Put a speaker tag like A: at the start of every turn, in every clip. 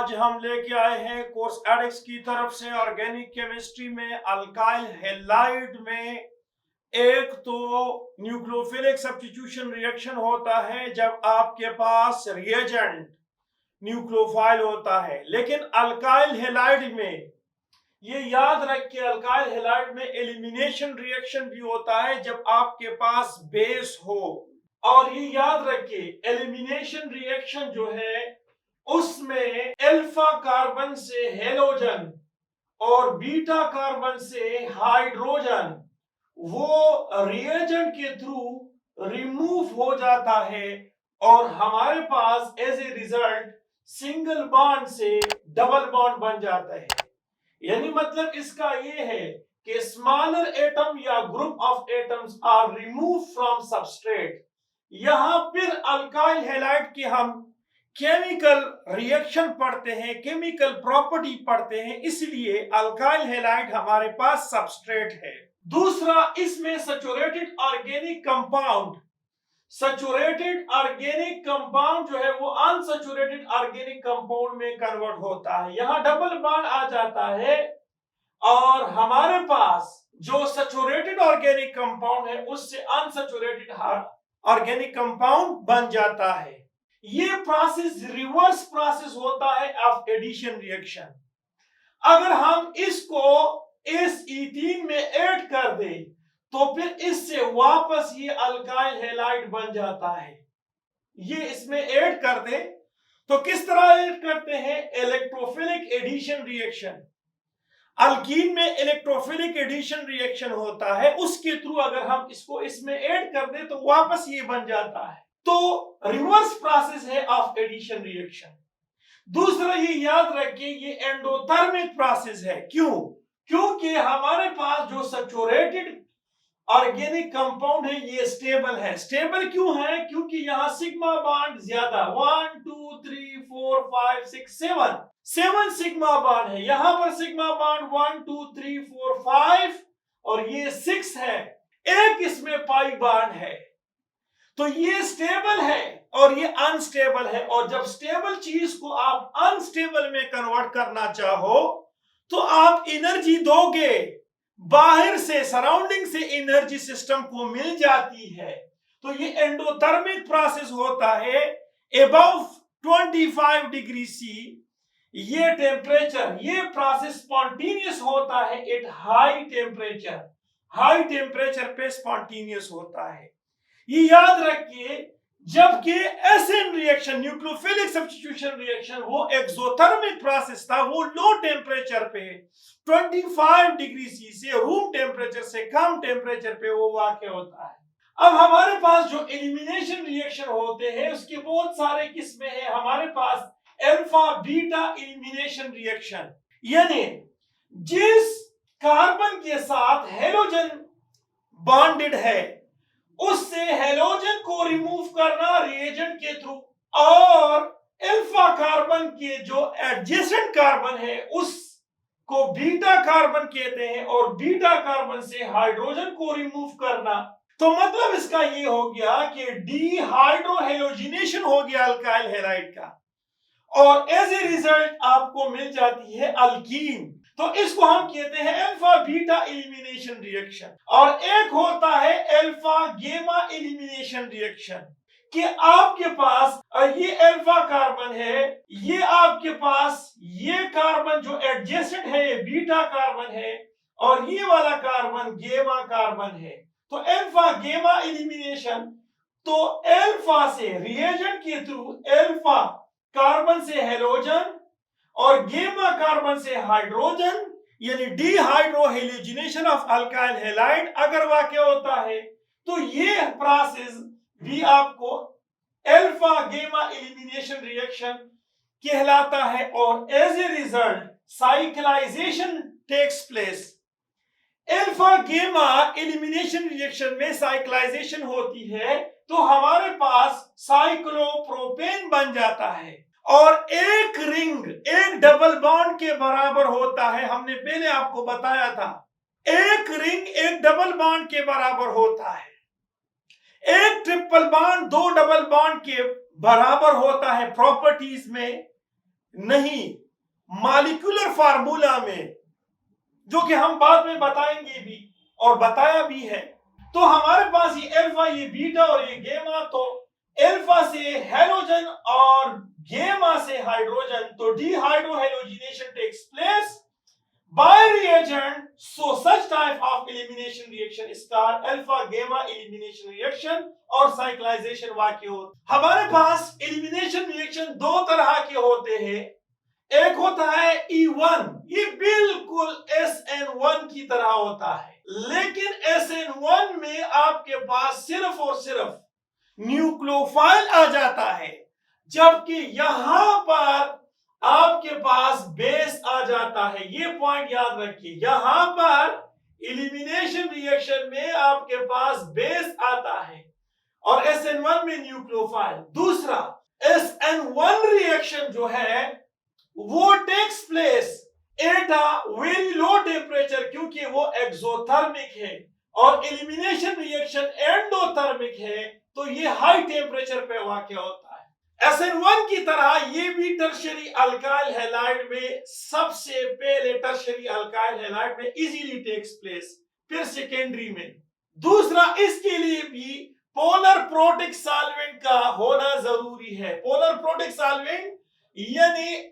A: आज हम लेके आए हैं कोर्स एडिक्स की तरफ से ऑर्गेनिक केमिस्ट्री में अल्काइल हैलाइड में एक तो न्यूक्लियोफिलिक सब्स्टिट्यूशन रिएक्शन होता है जब आपके पास रिएजेंट न्यूक्लियोफाइल होता है, लेकिन अल्काइल हैलाइड में ये याद रखिए अल्काइल हैलाइड में एलिमिनेशन रिएक्शन भी होता है जब आपके पास बेस हो। और ये याद रखिए एलिमिनेशन रिएक्शन जो है उसमें अल्फा कार्बन से हेलोजन और बीटा कार्बन से हाइड्रोजन वो रिएजेंट के थ्रू रिमूव हो जाता है और हमारे पास as a result single bond से डबल बॉन्ड बन जाता है। यानी मतलब इसका ये है कि स्मॉलर एटम या group of atoms are remove from substrate. यहां फिर अल्काइल हैलाइड की हम केमिकल रिएक्शन पढ़ते हैं, केमिकल प्रॉपर्टी पढ़ते हैं, इसलिए अल्काइल हैलाइड हमारे पास सबस्ट्रेट है। दूसरा, इसमें saturated organic compound, saturated organic compound जो है वो अनसैचुरेटेड ऑर्गेनिक कंपाउंड में कन्वर्ट होता है। यहां डबल बॉन्ड आ जाता है और हमारे पास जो सैचुरेटेड ऑर्गेनिक कंपाउंड है उससे अनसैचुरेटेड ऑर्गेनिक कंपाउंड बन जाता है। ये प्रोसेस रिवर्स प्रोसेस होता है ऑफ एडिशन रिएक्शन। अगर हम इसको इस इथीन में ऐड कर दें तो फिर इससे वापस ये अल्काइल हैलाइड बन जाता है। ये इसमें ऐड कर दें तो किस तरह ऐड करते हैं? Electrophilic addition reaction. अल्कीन में इलेक्ट्रोफिलिक एडिशन रिएक्शन होता है, उसके थ्रू अगर हम इसको इसमें ऐड कर दें तो वापस ये बन जाता है। तो रिवर्स प्रोसेस है ऑफ एडिशन रिएक्शन। दूसरा, ये याद रखिए ये एंडोथर्मिक प्रोसेस है। क्यों? क्योंकि हमारे पास जो सैचुरेटेड ऑर्गेनिक कंपाउंड है ये स्टेबल है। स्टेबल क्यों है? क्योंकि यहां सिग्मा बॉन्ड ज्यादा 1 2 3 4 5 6 7 सिग्मा बॉन्ड है। यहां पर सिग्मा बॉन्ड 1 2 3 4 5 और ये 6 है, एक इसमें पाई बॉन्ड है। तो ये स्टेबल है और ये अनस्टेबल है। और जब स्टेबल चीज को आप अनस्टेबल में कन्वर्ट करना चाहो तो आप एनर्जी दोगे, बाहर से सराउंडिंग से एनर्जी सिस्टम को मिल जाती है। तो ये एंडोथर्मिक प्रोसेस होता है अबव 25 डिग्री सी। ये टेम्परेचर, ये प्रोसेस स्पॉन्टेनियस होता है at high temperature. High temperature पे स्पॉन्टेनियस होता है। ये याद रखिए, जबकि SN reaction nucleophilic substitution reaction वो एक्सोथर्मिक प्रोसेस था, वो लो टेम्परेचर पे 25 डिग्री सी से रूम टेम्परेचर से कम टेम्परेचर पे वो वाक़ होता है। अब हमारे पास जो एलिमिनेशन रिएक्शन होते हैं उसके बहुत सारे किस्में हैं। हमारे पास अल्फा बीटा एलिमिनेशन रिएक्शन, यानी जिस कार्बन के साथ हेलोजन बॉन्डेड है उससे हेलोजन को रिमूव करना रिएजेंट के थ्रू, और अल्फा कार्बन के जो एडजेसेंट कार्बन है उसको बीटा कार्बन कहते हैं और बीटा कार्बन से हाइड्रोजन को रिमूव करना। तो मतलब इसका ये हो गया कि डीहाइड्रोहेलोजिनेशन हो गया अल्काइल हैलाइड का और एज ए रिजल्ट आपको मिल जाती है अल्कीन। तो इसको हम कहते हैं अल्फा बीटा एलिमिनेशन रिएक्शन। और एक होता है अल्फा गेमा एलिमिनेशन रिएक्शन कि आपके पास ये अल्फा कार्बन है, ये आपके पास ये कार्बन जो एडजेसेंट है ये बीटा कार्बन है और ये वाला कार्बन गेमा कार्बन है। तो अल्फा गेमा एलिमिनेशन, तो अल्फा से रिएजेंट के थ्रू अल्फा कार्बन से हेलोजन और गेमा कार्बन से हाइड्रोजन, यानी डीहाइड्रोहेलोजिनेशन ऑफ अल्काइल हैलाइड अगर वाक़ होता है तो ये प्रोसेस भी आपको अल्फा गेमा एलिमिनेशन रिएक्शन कहलाता है और as a result cyclization takes place. Alpha gamma elimination reaction में साइक्लाइजेशन होती है तो हमारे पास साइक्लोप्रोपेन बन जाता है और एक रिंग एक डबल बॉन्ड के बराबर होता है। हमने पहले आपको बताया था एक रिंग एक डबल बॉन्ड के बराबर होता है, एक ट्रिपल बॉन्ड दो डबल बॉन्ड के बराबर होता है प्रॉपर्टीज में। नहीं, मॉलिक्यूलर फार्मूला में, जो कि हम बाद में बताएंगे भी और बताया भी है। तो हमारे पास ये अल्फा, ये बीटा और ये गेमा, तो अल्फा से हेलोजन और गेमा से हाइड्रोजन, तो dehydrohalogenation takes place by reagent, so such type of elimination reaction is called alpha gamma elimination reaction और cyclization वाक्य होते। हमारे पास elimination reaction दो तरह के होते हैं। एक होता है E1, ये बिल्कुल SN1 की तरह होता है, लेकिन SN1 में आपके पास सिर्फ और सिर्फ न्यूक्लियोफाइल आ जाता है, जबकि यहां पर आपके पास बेस आ जाता है। ये पॉइंट याद रखिए, यहां पर एलिमिनेशन रिएक्शन में आपके पास बेस आता है और SN1 में न्यूक्लियोफाइल। दूसरा, SN1 रिएक्शन जो है वो takes place at a very low temperature, क्योंकि वो एक्सोथर्मिक है, और एलिमिनेशन रिएक्शन एंडोथर्मिक है, तो ये हाई टेम्परेचर पे वाक़या होता है। SN1 की तरह ये भी टर्शियरी अल्काइल हैलाइड में, सबसे पहले टर्शियरी अल्काइल हैलाइड में इजीली टेक्स प्लेस, फिर सेकेंडरी में। दूसरा, इसके लिए भी पोलर प्रोटिक सॉल्वेंट का होना जरूरी है। पोलर प्रोटिक सॉल्वेंट यानी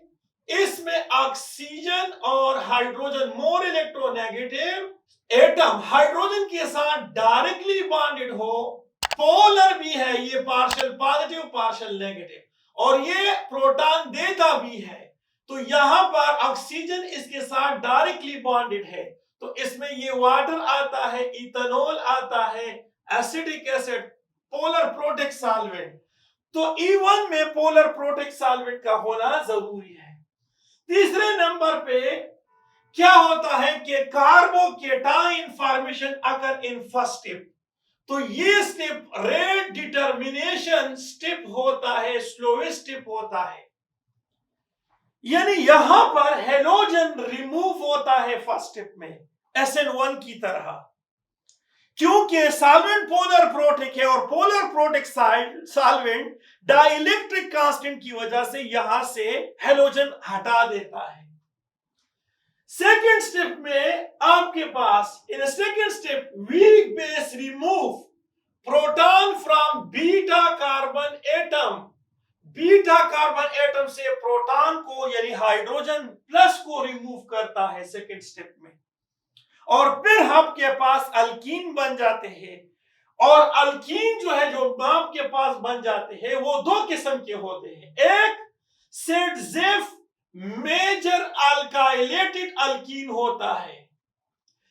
A: इसमें ऑक्सीजन और hydrogen, more electronegative atom hydrogen के साथ डायरेक्टली बॉन्डेड हो, पोलर भी है, ये पार्शियल पॉजिटिव पार्शियल नेगेटिव, और ये प्रोटॉन देता भी है, तो यहां पर ऑक्सीजन इसके साथ डायरेक्टली बॉन्डेड है, तो इसमें ये वाटर आता है, इथेनॉल आता है, acidic acid, polar protic solvent. तो E1 में पोलर प्रोटिक सॉल्वेंट का होना जरूरी है। तीसरे नंबर पे क्या होता है कि कार्बोकेटाइन फॉर्मेशन अगर इन फर्स्ट स्टेप, तो ये स्टेप रेट डिटर्मिनेशन स्टेप होता है, स्लोवेस्ट स्टेप होता है, यानी यहां पर हेलोजन रिमूव होता है फर्स्ट स्टेप में SN1 की तरह, क्योंकि सॉल्वेंट पोलर प्रोटिक है और polar protic solvent dielectric constant की वजह से यहां से हेलोजन हटा देता है। सेकेंड स्टेप में आपके पास in second step weak base remove proton from beta carbon atom, beta carbon atom से प्रोटॉन को यानी हाइड्रोजन प्लस को रिमूव करता है सेकेंड स्टेप में, और फिर आपके पास अल्कीन बन जाते हैं। और अल्कीन जो है, जो आपके पास बन जाते हैं, वो दो किस्म के होते हैं। एक सेडजेफ मेजर अल्काइलेटेड अल्कीन होता है,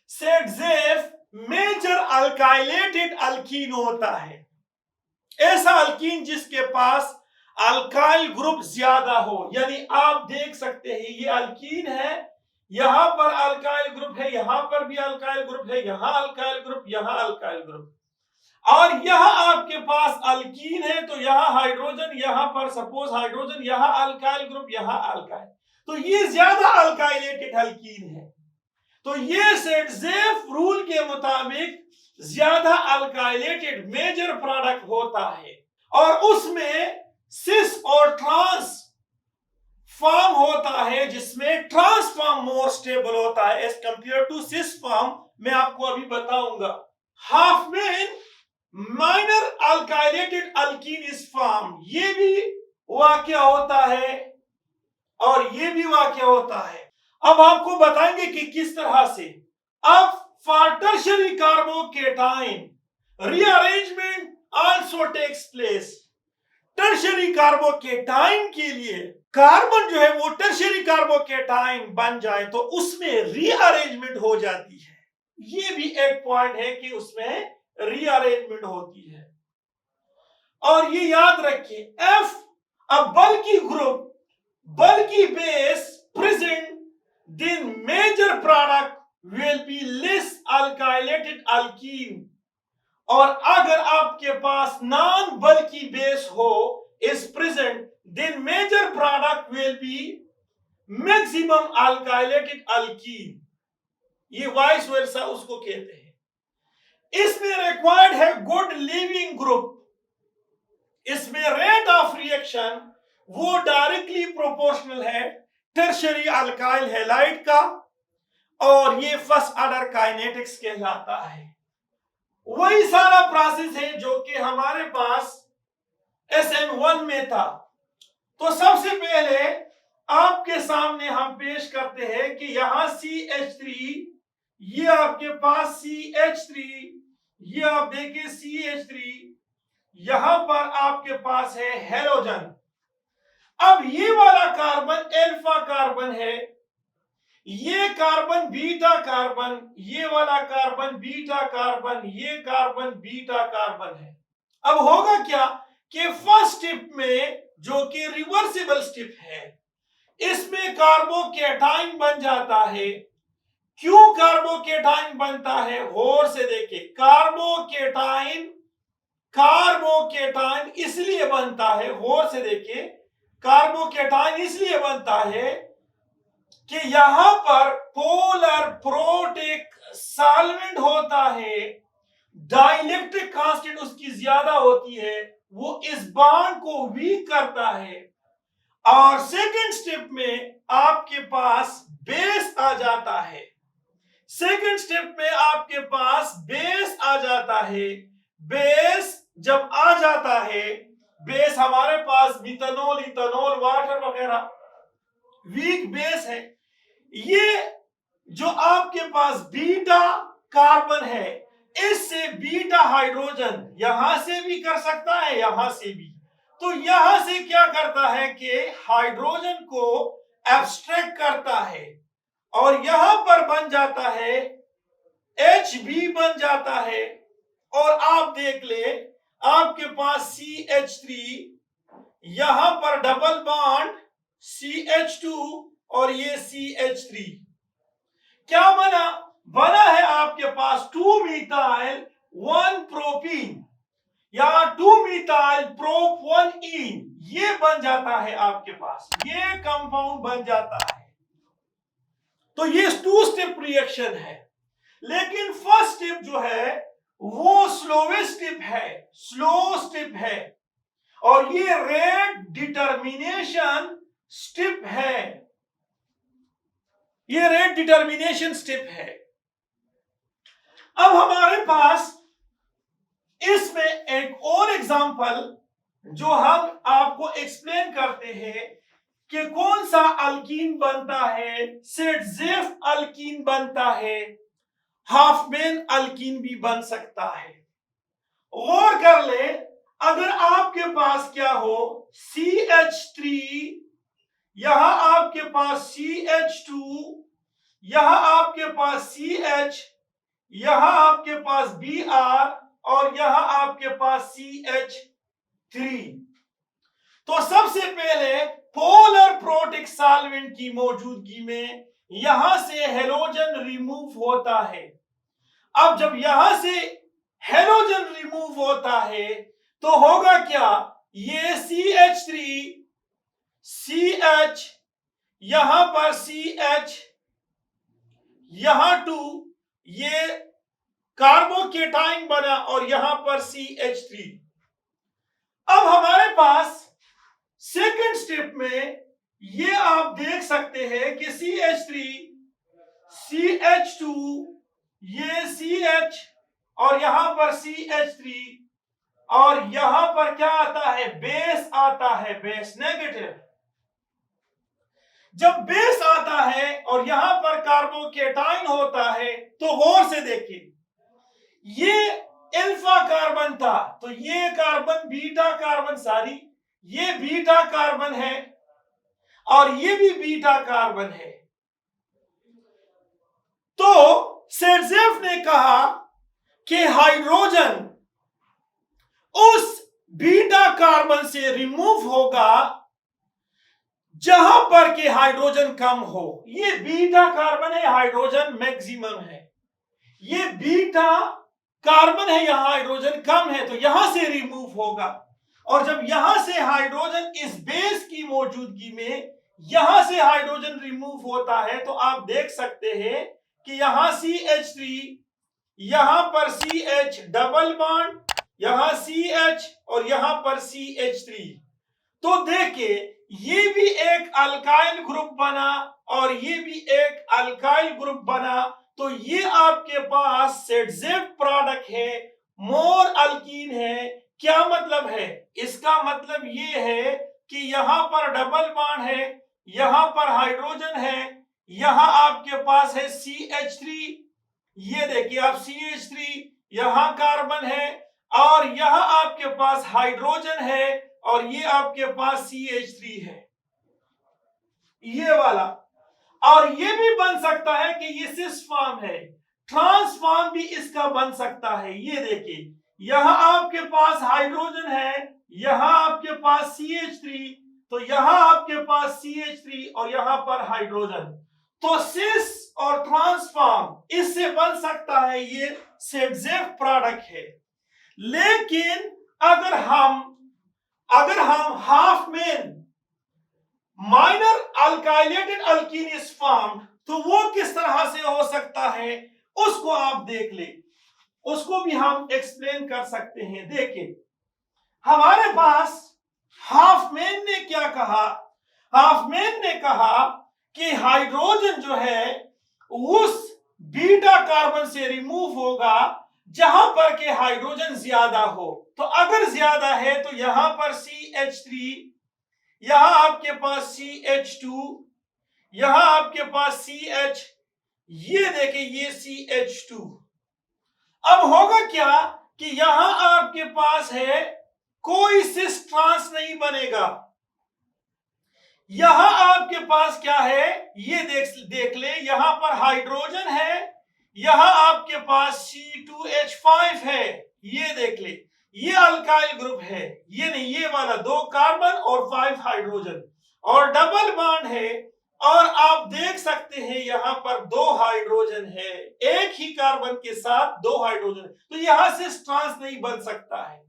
A: सेडजेफ मेजर अल्काइलेटेड अल्कीन होता है, ऐसा अल्कीन जिसके पास अल्काइल ग्रुप ज्यादा हो, यानी आप देख सकते हैं ये अल्कीन है, यहां पर अल्काइल ग्रुप है, यहां पर भी अल्काइल ग्रुप है, यहां अल्काइल ग्रुप, यहां अल्काइल ग्रुप, और यहां आपके पास अल्कीन है, तो यहां हाइड्रोजन, यहां पर सपोज हाइड्रोजन, यहां अल्काइल ग्रुप, यहां अल्काइल, तो ये ज्यादा अल्काइलेटेड अल्कीन है। तो ये सेडजेफ रूल के मुताबिक ज्यादा अल्काइलेटेड मेजर प्रोडक्ट होता है, और उसमें सिस और ट्रांस फॉर्म होता है, जिसमें ट्रांस फॉर्म मोर स्टेबल होता है as compared to cis form. मैं आपको अभी बताऊंगा। Hofmann minor alkylated alkene is form, ये भी वाकया होता है और ये भी वाकया होता है। अब आपको बताएंगे कि किस तरह से। अब for tertiary carbocation rearrangement also takes place. Tertiary carbocation के लिए कार्बन जो है वो टर्शियरी कार्बोकेटाइन बन जाए तो उसमें रीअरेंजमेंट हो जाती है। ये भी एक पॉइंट है कि उसमें रीअरेंजमेंट होती है। और ये याद रखिए, F a bulky group, bulky base present, then major product will be less alkylated alkene। और अगर आपके पास नॉन बल्की बेस हो is present, then major product will be maximum alkylated alkene. ये वाइस वर्सा उसको कहते हैं। इसमें रिक्वायर्ड है गुड लीविंग ग्रुप, इसमें रेट ऑफ रिएक्शन वो डायरेक्टली प्रोपोर्शनल है टर्शरी अल्काइल हैलाइड का, और ये फर्स्ट ऑर्डर काइनेटिक्स कहलाता है। वही सारा प्रोसेस है जो कि हमारे पास SN1 में था। तो सबसे पहले आपके सामने हम पेश करते हैं कि यहां CH3, ये आपके पास CH3, ये आप देखिए CH3, यहां पर आपके पास है हेलोजन। अब ये वाला कार्बन अल्फा कार्बन है, ये कार्बन बीटा कार्बन, ये वाला कार्बन बीटा कार्बन, ये कार्बन बीटा कार्बन है। अब होगा क्या कि फर्स्ट स्टेप में जो कि रिवर्सिबल स्टेप है, इसमें कार्बोकेटाइन बन जाता है। क्यों कार्बोकेटाइन बनता है? गौर से देखिए, कार्बोकेटाइन इसलिए बनता है, गौर से देखिए, कार्बोकेटाइन इसलिए बनता है कि यहां पर पोलर प्रोटिक सॉल्वेंट होता है, डाइलेक्ट्रिक कांस्टेंट उसकी ज्यादा होती है, वो इस बॉन्ड को वीक करता है। और सेकंड स्टेप में आपके पास बेस आ जाता है, सेकंड स्टेप में आपके पास बेस आ जाता है। बेस जब आ जाता है, बेस हमारे पास मिथानॉल, इथानॉल, वाटर वगैरह वीक बेस है। ये जो आपके पास बीटा कार्बन है, इससे बीटा हाइड्रोजन यहां से भी कर सकता है, यहां से भी। तो यहां से क्या करता है कि हाइड्रोजन को एब्स्ट्रैक्ट करता है और यहां पर बन जाता है Hb बन जाता है। और आप देख ले, आपके पास CH3, यहां पर डबल बॉन्ड CH2 और ये CH3, क्या बना? बना है आपके पास 2 मिथाइल 1 प्रोपीन या 2 मिथाइल प्रोप 1 इन, ये बन जाता है आपके पास, ये कंपाउंड बन जाता है। तो ये 2 स्टेप रिएक्शन है, लेकिन फर्स्ट स्टेप जो है वो स्लोवेस्ट स्टेप है, स्लो स्टेप है, और ये रेट डिटर्मिनेशन स्टेप है, ये रेट डिटर्मिनेशन स्टेप है। अब हमारे पास इसमें एक और एग्जांपल जो हम आपको एक्सप्लेन करते हैं कि कौन सा अल्कीन बनता है, सेटजेफ अल्कीन बनता है, हाफमैन अल्कीन भी बन सकता है। गौर कर ले, अगर आपके पास क्या हो, CH3, यहां आपके पास CH2, यहां आपके पास CH, यहां आपके पास Br और यहां आपके पास CH3। तो सबसे पहले पोलर प्रोटिक सॉल्वेंट की मौजूदगी में यहां से हेलोजन रिमूव होता है। अब जब यहां से हेलोजन रिमूव होता है तो होगा क्या, ये CH3, CH, यहां पर CH, यहां 2, ये कार्बोकेटाइन बना और यहां पर CH3। अब हमारे पास सेकंड स्टेप में ये आप देख सकते हैं कि CH3, CH2, ये CH और यहां पर CH3, और यहां पर क्या आता है, बेस आता है, बेस नेगेटिव। जब बेस आता है और यहां पर कार्बोकेटाइन होता है, तो गौर से देखिए, ये अल्फा कार्बन था, तो ये कार्बन बीटा कार्बन, सारी ये बीटा कार्बन है और ये भी बीटा कार्बन है। तो सेटजेफ ने कहा कि हाइड्रोजन उस बीटा कार्बन से रिमूव होगा जहां पर के हाइड्रोजन कम हो। ये बीटा कार्बन है, हाइड्रोजन मैक्सिमम है, ये बीटा कार्बन है, यहां हाइड्रोजन कम है, तो यहां से रिमूव होगा। और जब यहां से हाइड्रोजन इस बेस की मौजूदगी में यहां से हाइड्रोजन रिमूव होता है, तो आप देख सकते हैं कि यहां CH3, यहां पर CH डबल बॉन्ड, यहां CH और यहां पर CH3। तो देखिए, ये भी एक अल्काइल ग्रुप बना और ये भी एक अल्काइल ग्रुप बना, तो ये आपके पास ZZ प्रोडक्ट है, मोर अल्कीन है। क्या मतलब है? इसका मतलब ये है कि यहां पर डबल बॉन्ड है, यहां पर हाइड्रोजन है, यहां आपके पास है CH3, ये देखिए आप CH3, यहां कार्बन है और यहां आपके पास हाइड्रोजन है और ये आपके पास CH3 है, ये वाला। और ये भी बन सकता है कि ये सिस फॉर्म है, ट्रांस फॉर्म भी इसका बन सकता है। ये देखिए यहां आपके पास हाइड्रोजन है, यहां आपके पास CH3, तो यहां आपके पास CH3 और यहां पर हाइड्रोजन, तो सिस और ट्रांस फॉर्म इससे बन सकता है, ये ZZ प्रोडक्ट है। लेकिन अगर हम Hofmann minor alkylated alkene is formed, तो वो किस तरह से हो सकता है उसको आप देख ले, उसको भी हम एक्सप्लेन कर सकते हैं। देखिए हमारे पास हाफमैन ने क्या कहा, हाफमैन ने कहा कि हाइड्रोजन जो है उस बीटा कार्बन से रिमूव होगा जहां पर के हाइड्रोजन ज्यादा हो। तो अगर ज्यादा है तो यहां पर CH3, यहां आपके पास CH2, यहां आपके पास CH, ये देखिए ये CH2। अब होगा क्या कि यहां आपके पास है कोई सिस ट्रांस नहीं बनेगा, यहां आपके पास क्या है ये देख ले, यहां पर हाइड्रोजन है, यहां आपके पास C2H5 है, ये देख ले, ये अल्काइल ग्रुप है, ये नहीं, ये वाला 2 कार्बन और 5 हाइड्रोजन और डबल बॉन्ड है। और आप देख सकते हैं यहां पर 2 हाइड्रोजन है, एक ही कार्बन के साथ 2 हाइड्रोजन, तो यहां से ट्रांस नहीं बन सकता है।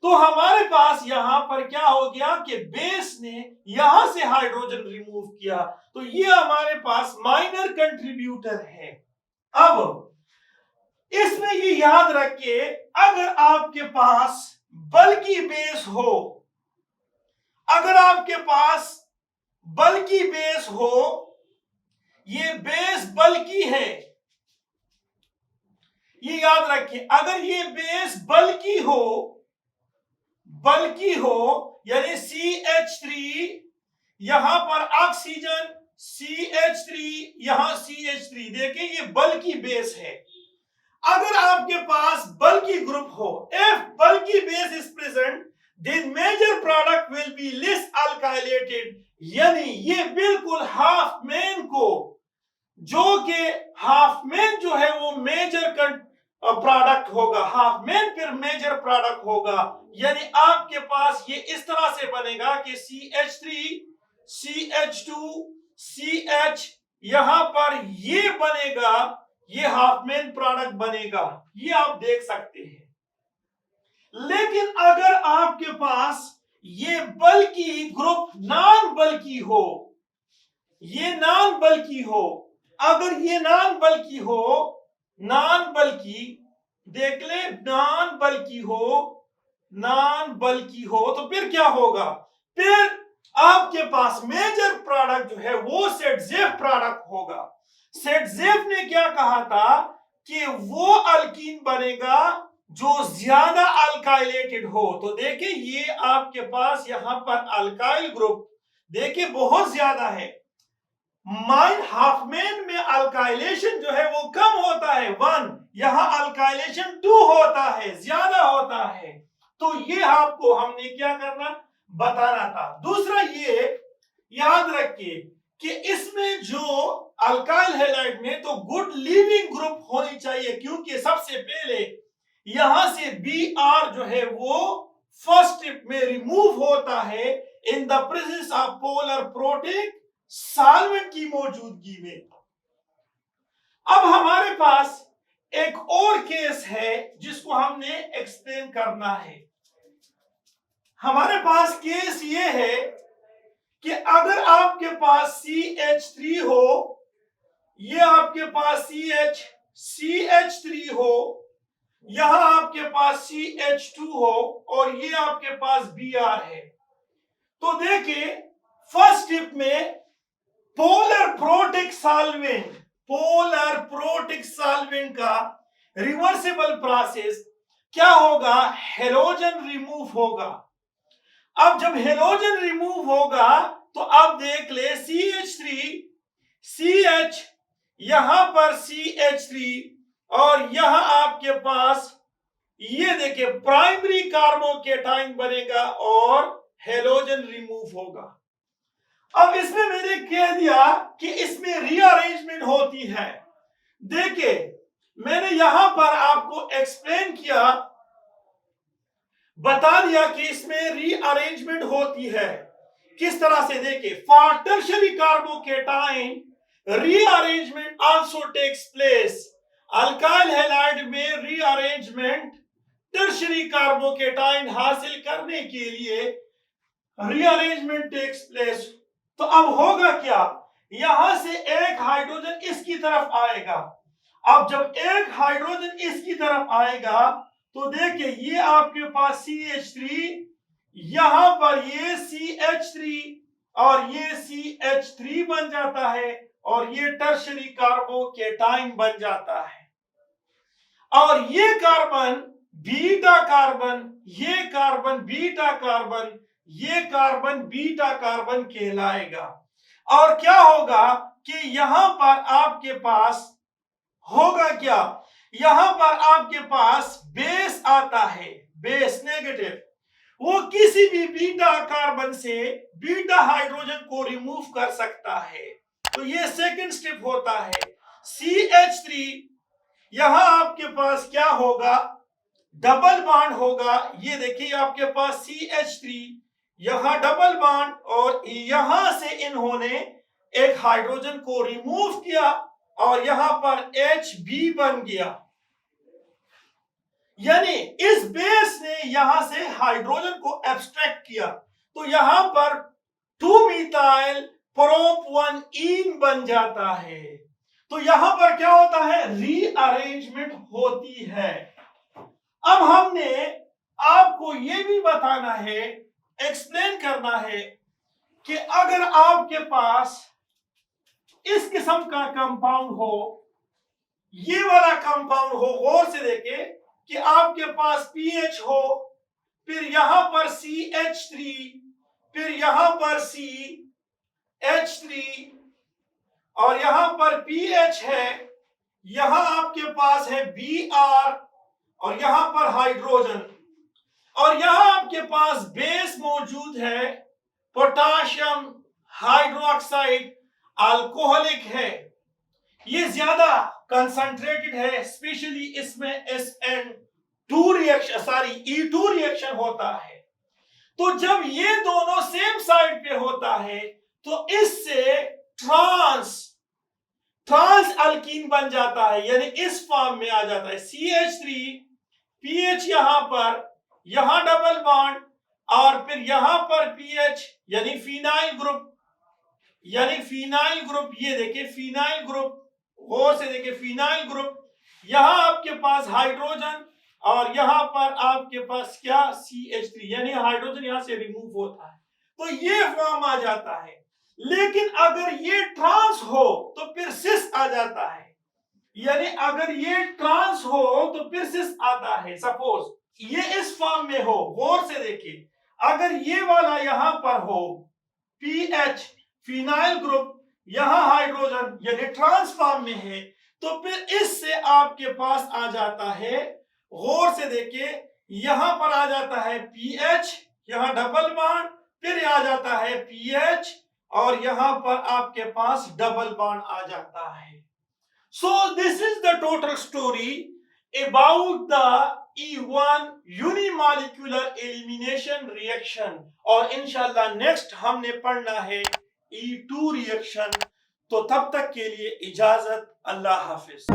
A: तो हमारे पास यहां पर क्या हो गया कि बेस ने यहां से हाइड्रोजन रिमूव किया, तो ये हमारे पास माइनर कंट्रीब्यूटर है। अब इसमें ये याद रखिए, अगर आपके पास बल्कि बेस हो, अगर आपके पास बल्कि बेस हो, ये बेस बल्कि है, ये याद रखिए, अगर ये बेस बल्कि हो यानी CH3, यहां पर ऑक्सीजन, CH3, यहां CH3, देखिए ये बल्कि बेस है। अगर आपके पास बल्कि ग्रुप हो, if bulky base is present, then major product will be less alkylated, यानी ये बिल्कुल हाफ मेन को, जो कि हाफ मेन जो है वो मेजर प्रोडक्ट होगा, हाफ मेन फिर मेजर प्रोडक्ट होगा, यानी आपके पास ये इस तरह से बनेगा कि CH3, CH2, CH, यहां पर ये बनेगा, ये हाफ मेन प्रोडक्ट बनेगा, ये आप देख सकते हैं। लेकिन अगर आपके पास ये बल्कि ग्रुप नॉन बल्कि हो, ये नॉन बल्कि हो, अगर ये नॉन बल्कि हो, नॉन बल्कि देख ले, नॉन बल्कि हो तो फिर क्या होगा, फिर आपके पास मेजर प्रोडक्ट जो है वो ZZ प्रोडक्ट होगा। ZZ ने क्या कहा था कि वो अल्कीन बनेगा जो ज्यादा अल्काइलेटेड हो। तो देखिए ये आपके पास यहां पर अल्काइल ग्रुप देखिए बहुत ज्यादा है, माइन हाफमैन में अल्काइलेशन जो है वो कम होता है 1, यहां अल्काइलेशन 2 होता है, ज्यादा होता है। तो ये आपको हमने क्या करना बताना था। दूसरा ये याद रखिए कि इसमें जो अल्काइल हैलाइड में तो गुड लिविंग ग्रुप होनी चाहिए, क्योंकि सबसे पहले यहां से Br जो है वो फर्स्ट स्टेप में रिमूव होता है in the presence of polar protein solvent की मौजूदगी में। अब हमारे पास एक और केस है जिसको हमने एक्सप्लेन करना है। हमारे पास केस ये है कि अगर आपके पास CH3 हो, ये आपके पास CH3 हो, यहां आपके पास CH2 हो और ये आपके पास Br है, तो देखिए फर्स्ट स्टेप में पोलर प्रोटिक सॉल्वेंट का रिवर्सिबल प्रोसेस क्या होगा, हेलोजन रिमूव होगा। अब जब हेलोजन रिमूव होगा तो अब देख ले CH3 CH, यहां पर CH3 और यहां आपके पास ये देखिए प्राइमरी कार्बोकेटाइन बनेगा और हेलोजन रिमूव होगा। अब इसमें मैंने कह दिया कि इसमें रीअरेंजमेंट होती है। देखिए मैंने यहां पर आपको एक्सप्लेन किया, बता दिया कि इसमें रीअरेंजमेंट होती है किस तरह से। देखिए for tertiary carbocation rearrangement also takes place. Alkyl halide में रीअरेंजमेंट टर्शियरी कार्बोकेटाइन हासिल करने के लिए रीअरेंजमेंट टेक्स प्लेस। तो अब होगा क्या, यहां से एक हाइड्रोजन इसकी तरफ आएगा। अब जब एक हाइड्रोजन इसकी तरफ आएगा तो देखिए ये आपके पास CH3, यहां पर ये CH3 और ये CH3 बन जाता है और ये टर्शियरी कार्बोकेटाइन बन जाता है। और ये कार्बन बीटा कार्बन, ये कार्बन बीटा कार्बन, ये कार्बन बीटा कार्बन कहलाएगा। और क्या होगा कि यहां पर आपके पास होगा क्या, यहां पर आपके पास बेस आता है, बेस नेगेटिव, वो किसी भी बीटा कार्बन से बीटा हाइड्रोजन को रिमूव कर सकता है। तो ये सेकंड स्टेप होता है। CH3, यहां आपके पास क्या होगा, डबल बॉन्ड होगा। ये देखिए आपके पास CH3, यहां डबल बॉन्ड और यहां से इन्होंने एक हाइड्रोजन को रिमूव किया और यहां पर HB बन गया। यानी इस बेस ने यहां से हाइड्रोजन को एब्स्ट्रैक्ट किया तो यहां पर 2-methyl prop-1-ene बन जाता है। तो यहां पर क्या होता है, रीअरेंजमेंट होती है। अब हमने आपको यह भी बताना है, एक्सप्लेन करना है कि अगर आपके पास इस किस्म का कंपाउंड हो, ये वाला कंपाउंड हो, गौर से देखे कि आपके पास पीएच हो, फिर यहां पर CH3, फिर यहां पर CH3 और यहां पर पीएच है, यहां आपके पास है Br और यहां पर हाइड्रोजन और यहां आपके पास बेस मौजूद है, पोटाशियम हाइड्रोक्साइड अल्कोहलिक है, ये ज्यादा कंसंट्रेटेड है, स्पेशली इसमें SN2 रिएक्शन E2 रिएक्शन होता है। तो जब ये दोनों सेम साइड पे होता है तो इससे ट्रांस अल्कीन बन जाता है, यानी इस फॉर्म में आ जाता है। CH3 पीएच यहां पर, यहां डबल बॉन्ड और फिर यहां पर पीएच यानी फिनाइल ग्रुप, ये देखिए फिनाइल ग्रुप, गौर से देखिए फिनाइल ग्रुप, यहां आपके पास हाइड्रोजन और यहां पर आपके पास क्या CH3, यानी हाइड्रोजन यहां से रिमूव होता है तो ये फॉर्म आ जाता है। लेकिन अगर ये ट्रांस हो तो फिर सिस आ जाता है, यानी अगर ये ट्रांस हो तो फिर सिस आता है। सपोज ये इस फॉर्म में हो, गौर से देखिए, अगर ये वाला यहां पर हो पीएच फिनाइल ग्रुप, यहां हाइड्रोजन यानी ट्रांस फॉर्म में है, तो फिर इससे आपके पास आ जाता है, गौर से देखिए, यहां पर आ जाता है पीएच, यहां डबल बॉन्ड, फिर आ जाता है पीएच और यहां पर आपके पास डबल बॉन्ड आ जाता है। So this is the total story about the E1 unimolecular elimination reaction और इंशाल्लाह नेक्स्ट हमने पढ़ना है E2 रिएक्शन। तो तब तक के लिए इजाजत, अल्लाह हाफिज।